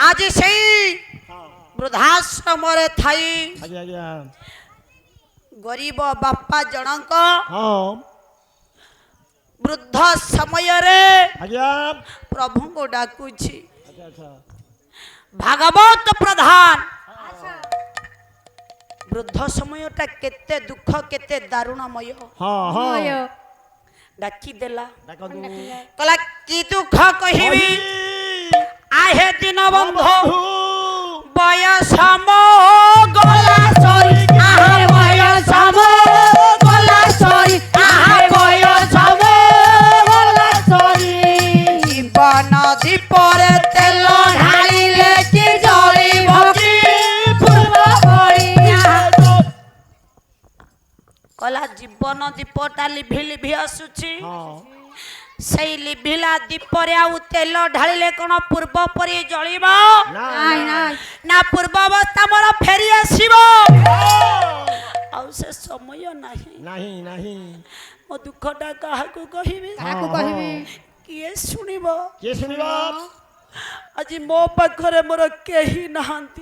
आज से वृद्धाश्रम थाई गरीब बापा जनक वृद्ध समय प्रभु को डाकुची भागवत प्रधान वृद्ध समयटा केते दुख केते दारुणमय डाकी देला कला की दुख कहिबी आहे दिन बंधु बयस मो गला सरी आहे बयस मो गला सरी आहे बयस मो गला सरी जीवन दीपरे तेल ढालिले कि जलिबो कि पूर्व बळिया कला जीवन दीपटा लिभि लिभि आसुची सही लिभिला दीपरे आउ तेल ढालिले कोन पूर्व परि जळिबो ना पूर्व अवस्था मोर फेरी आसीबो आउ से समय नाही मो दुखटा काहाकू कहिबी किए सुनिबो आज मो पाखरे मोर केही नाहंती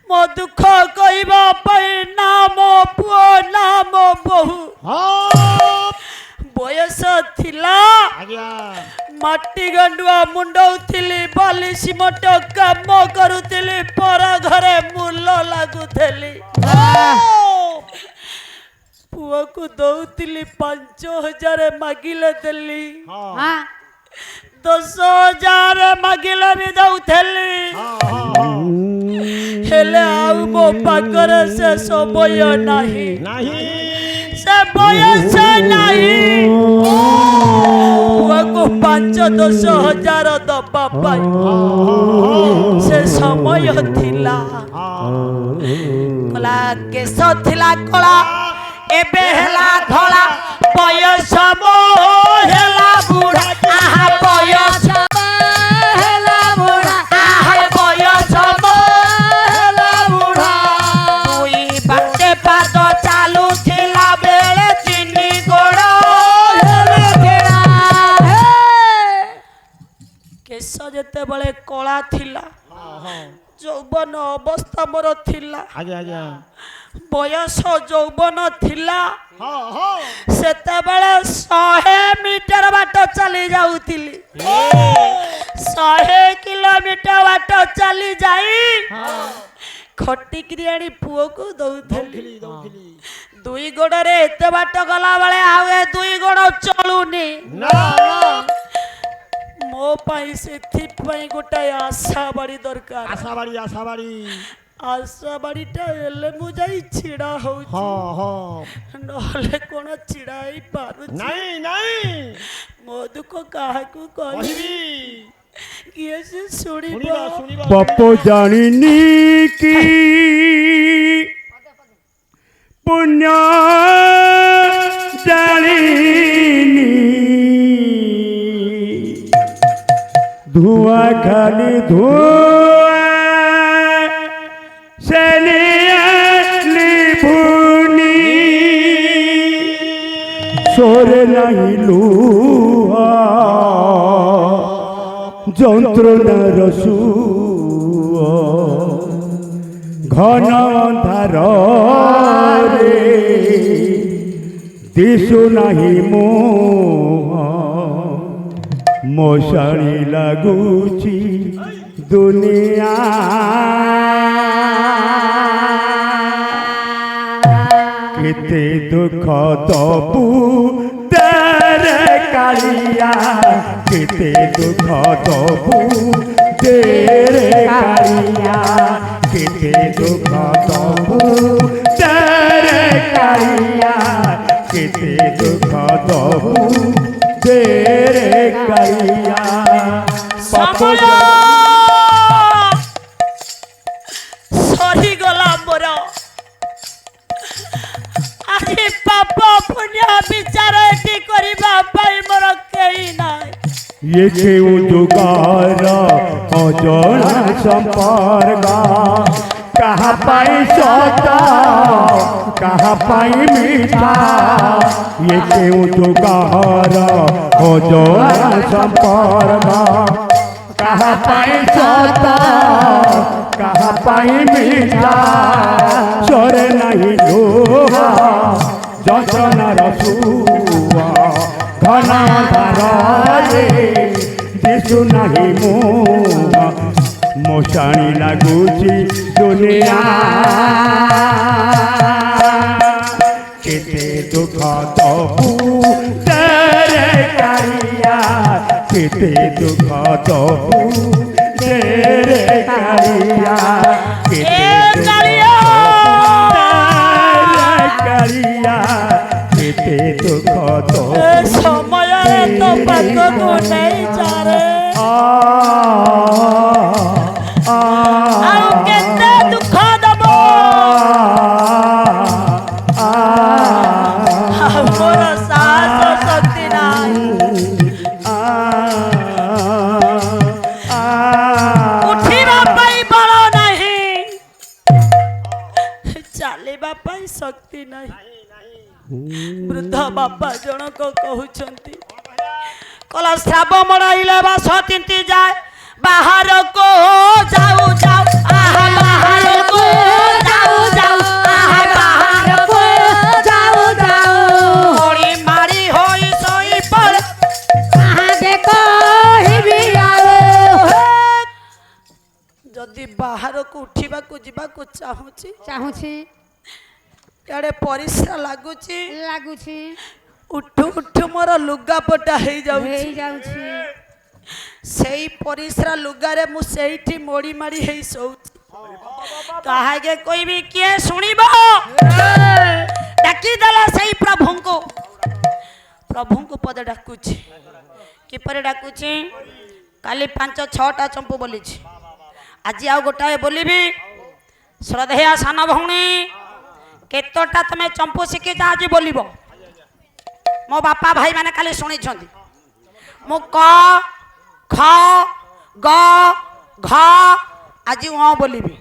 मो दुख कहबा पई ना मो पुओ ना मो बहु बयस थिला माटी गंडुआ मुंडौथिली बाली सिमट काम करुथिली पर घरे मूल लागुथिली पुओ को दौथिली 5,000 मागिले देली 10,000 मागिले भी दौथिली हेले आउ मो पाखरे से समय नाही से बयस नहीं को 5-10,000 दबा पाई से समय थिला कला केस थिला कला एबे हेला धला बयस मो हेला बुढ़ा आहा बयस हेला बुढ़ा आहा बयस मो हेला बुढ़ा दुई बाटे पाद चालू थिला बेले चिनी गोड़ हेले केड़ा केस जेते बळे कला थिला यौवन अवस्था मोर थिला बयस यौवन थिला सेते बळे 100 मीटर बाट चली जाउथिली 100 किलोमीटर बाट चली जाई खटिकरी आनी पुओ को दउथिली दुई गोड़े एते बाट गला बेले आवे दुई गोड़ चलुनी मो पाई सेथि पई गोटाय आशा बाड़ी दरकार आशा बाड़ीटा एले मु जाई छिड़ा होउची नहले कोन छिड़ाई पारु नहीं मो दुख काहाकू कहबी किए से सुनिबो बापो जानिनी की पुण्य जानिनी धुआं खाली धुआं लिभुनी सोरे नहीं लुआ যন্ত্রণার সুর ঘন অন্ধার রে দিশু নাহি মশারি লাগুছি দুনিয়া কেতে দুঃখ তবু তেরে কালিয়া কেতে দুঃখ তবু তেরে কালিয়া কেতে দুঃখ তবু তেরে কালিয়া কেতে দুঃখ তবু তেরে কালিয়া সময় সরি গলা মোর আজি পাপ পুণ্য বিচার এটি করিবা পাই মোর কেই নাই ये केउ जुगार अजଣା संपर्क कहा पाई सत कहा पाई मिठा ये केउ जुगार अजଣା संपर्क कहा पाई सता कहा पाई मीठा सोरे नहीं लोहा जसना रसुआ घन धारे दिशु नहीं मुआ मोशाणी लगुची दुनिया केते दुख तबू तेरे कारिया केते दुख तबू तेरे कारिया केते कारिया केते दुख तबू समय तो पाख को नहीं जा रे ଆଉ କେତେ ଦୁଃଖ ଦବ ମୋର ସାହସ ଶକ୍ତି ନାହିଁ ଉଠିବା ପାଇଁ ବଳ ନାହିଁ ଚାଲିବା ପାଇଁ ଶକ୍ତି ନାହିଁ ବୃଦ୍ଧ ବାପା ଜଣକ କହୁଛନ୍ତି କଲା ଶ୍ରାବ ମଡ଼ାଇଲେ ବାସ ତିନ୍ତି ଯାଏ ବାହାରକୁ ଯାଉ ଯାଉ ଆହା ବାହାରକୁ ଯାଉ ଯାଉ ଆହା ବାହାରକୁ ଯାଉ ଯାଉ ଓଳି ମାଡ଼ି ହୋଇ ଶୋଇ ପଡ଼େ କାହାକେ କହିବି ଆଉ ଯଦି ବାହାରକୁ ଉଠିବାକୁ ଯିବାକୁ ଚାହୁଁଛି ଇଆଡ଼େ ପରିଶ୍ରା ଲାଗୁଛି ଉଠୁ ଉଠୁ ମୋର ଲୁଗାପଟା ହେଇଯାଉଛି ସେଇ ପରିଶ୍ରା ଲୁଗାରେ ମୁଁ ସେଇଠି ମୋଡ଼ି ମାଡ଼ି ହେଇ ଶୋଉଛି କାହାକେ କହିବି କିଏ ଶୁଣିବ ଡାକିଦେଲା ସେଇ ପ୍ରଭୁଙ୍କୁ ପଦେ ଡାକୁଛି କିପରି ଡାକୁଛି କାଲି 5-6ଟା ଚମ୍ପୁ ବୋଲିଛି ଆଜି ଆଉ ଗୋଟାଏ ବୋଲିବି ଶ୍ରଦ୍ଧେୟା ସାନ ଭଉଣୀ କେତୋଟା ତମେ ଚମ୍ପୁ ଶିଖିଛ ଆଜି ବୋଲିବ ମୋ ବାପା ଭାଇ ମାନେ କାଲି ଶୁଣିଛନ୍ତି ମୁଁ କ ଖ ଗ ଘ ଆଜି ବୋଲିବି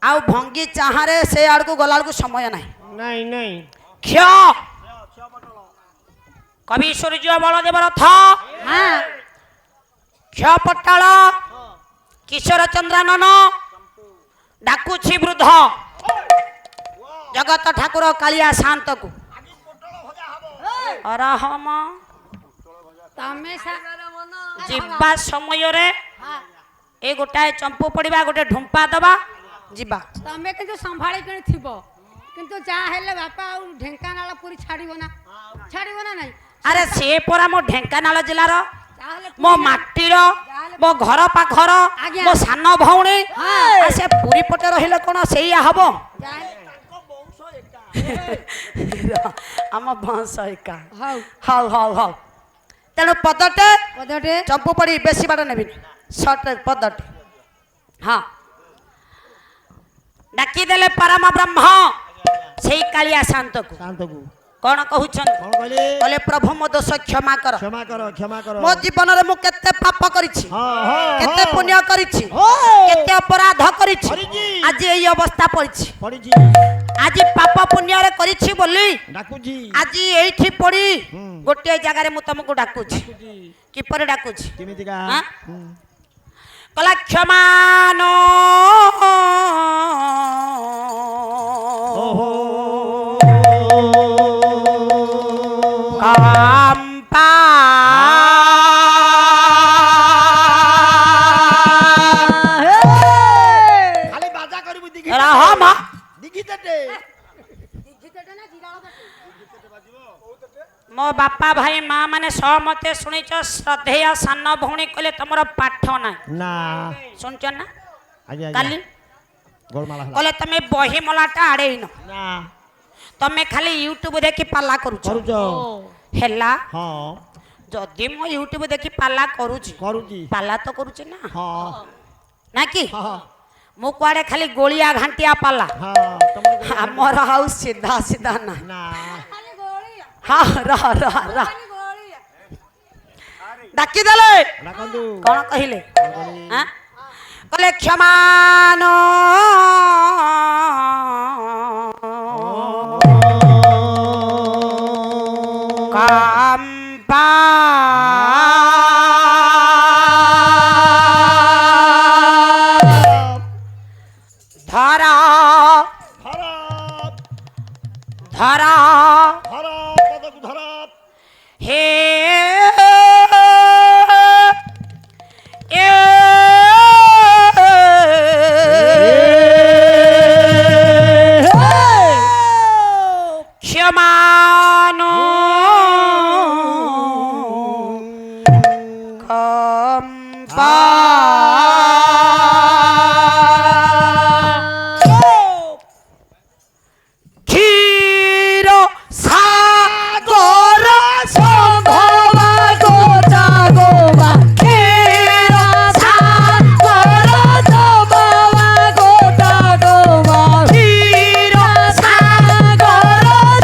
ଆଉ ଭଙ୍ଗୀ ଚାହାରେ ସେ ଆଡ଼କୁ ଗଲାବେଳକୁ ସମୟ ନାହିଁ କ୍ଷ କବି ସୂର୍ଯ୍ୟ ବଳଦେବ ରଥ କ୍ଷ ପଟାଳ କିଶୋର ଚନ୍ଦ୍ରାନନ ଡାକୁଛି ବୃଦ୍ଧ ଜଗତ ଠାକୁର କାଳିଆ ଶାନ୍ତକୁ ଅରହମ ଯିବା ସମୟରେ ଏ ଗୋଟାଏ ଚମ୍ପୁ ପଡ଼ିବା ଗୋଟେ ଢୁମ୍ପା ଦବା ଯିବା ତମେ କିନ୍ତୁ ସମ୍ଭାଳି କିଣି ଥିବ କିନ୍ତୁ ଯାହା ହେଲେ ବାପା ଆଉ ଢେଙ୍କାନାଳ ପୁରୀ ଛାଡ଼ିବ ନା ନାଇଁ ଆରେ ସେ ପରା ମୋ ଢେଙ୍କାନାଳ ଜିଲ୍ଲାର ମୋ ମାଟିର ମୋ ଘର ପାଖର ମୋ ସାନ ଭଉଣୀ ସେ ପୁରୀ ପଟେ ରହିଲେ କ'ଣ ସେଇଆ ହବ ଆମ ବଂଶ ଏକା ହଉ ତେଣୁ ପଦଟେ ଚମ୍ପୁ ପଡ଼ି ବେଶୀ ବାଟ ନେବିନି ସର୍ଟ ପଦଟେ ହଁ ଡାକିଦେଲେ ପରମ ବ୍ରହ୍ମ ସେଇ କାଳିଆ ଶାନ୍ତକୁ କଣ କହୁଛନ୍ତି କହିଲେ ପ୍ରଭୁ ମୋ ଦୋଷ କ୍ଷମା କର ମୋ ଜୀବନରେ ମୁଁ କେତେ ପାପ କରିଛି କେତେ ପୁଣ୍ୟ କରିଛି କେତେ ଅପରାଧ କରିଛି ଆଜି ଏଇ ଅବସ୍ଥା ପଡ଼ିଛି ଆଜି ପାପ ପୁଣ୍ୟରେ କରିଛି ବୋଲି ଆଜି ଏଇଠି ପଡ଼ି ଗୋଟିଏ ଜାଗାରେ ମୁଁ ତମକୁ ଡାକୁଛି କିପରି ଡାକୁଛି କଲା କ୍ଷମାନ କାମ୍ପା ଖାଲି ବାଜା କରିବୁ ରହମା ମୋ ବାପା ଭାଇ ମା ମାନେ ସମସ୍ତେ ଶୁଣିଛ ଶ୍ରଦ୍ଧେୟା ସାନ ଭଉଣୀ କହିଲେ ତମର ପାଠ ନାହିଁ ଶୁଣିଛ ନା କାଲି କହିଲେ ତମେ ବହି ମଲାଟା ଆଡ଼େଇନ ତମେ ଖାଲି ୟୁଟ୍ୟୁବ ଦେଖି ପାଲା କରୁଛ ହେଲା ଯଦି ମୁଁ ୟୁଟ୍ୟୁବ ଦେଖି ପାଲା କରୁଛି ପାଲା ତ କରୁଛି ନା କି ମୁଁ କୁଆଡ଼େ ଖାଲି ଗୋଳିଆ ଘାଣ୍ଟିଆ ପାଲା ଆମର ଆଉ ସିଧା ସିଧା ନା ଡାକିଦେଲେ କଣ କହିଲେ କହିଲେ କ୍ଷମାନ କାମ୍ପା ଧର ଧର ପଦକୁ ଧର হে এ ক্ষমানো কম্পা ক্ষীর সাগর সম্ভবা গোটা গোবা ক্ষীর সাগর সম্ভবা গোটা গোবা ক্ষীর সাগর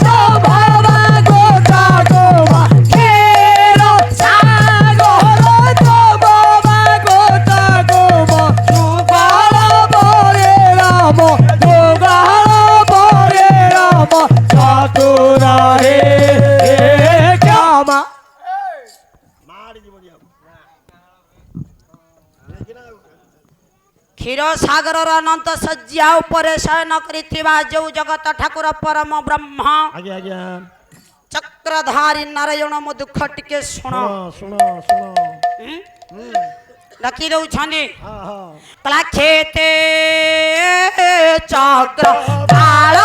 সম্ভবা গোটা গোবা ক্ষীর সাগর সম্ভবা গোটা গোবা যুগল পরে রাম যুগল পরে রাম চতুরা হে ক্ষমা ମାଡ଼ି ଯିବ ଦିଅ କ୍ଷୀର ସାଗରର ଅନନ୍ତ ଶଯ୍ୟା ଉପରେ ଶୟନ କରିଥିବା ଯେଉଁ ଜଗତ ଠାକୁର ପରମ ବ୍ରହ୍ମ ଆଜ୍ଞା ଆଜ୍ଞା ଚକ୍ରଧାରୀ ନାରାୟଣ ମୋ ଦୁଃଖ ଟିକେ ଶୁଣ ଶୁଣ ଶୁଣ ଡାକି ଦଉଛନ୍ତି ହଁ ହଁ କଲା ଖେତେ ଚକ୍ର କାଳ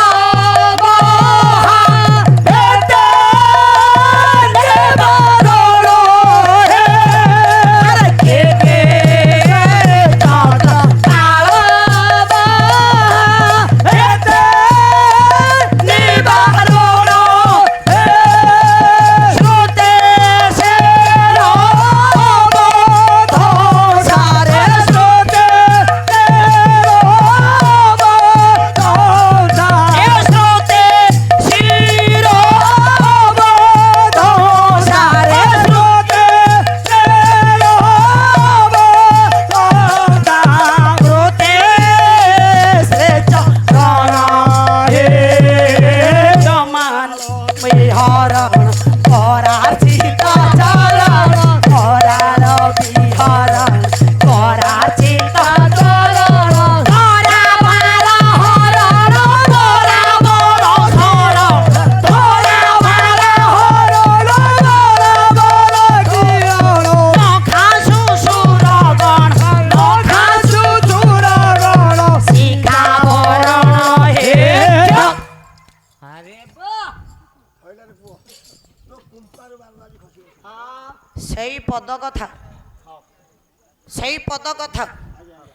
ସେଇ ପଦ କଥା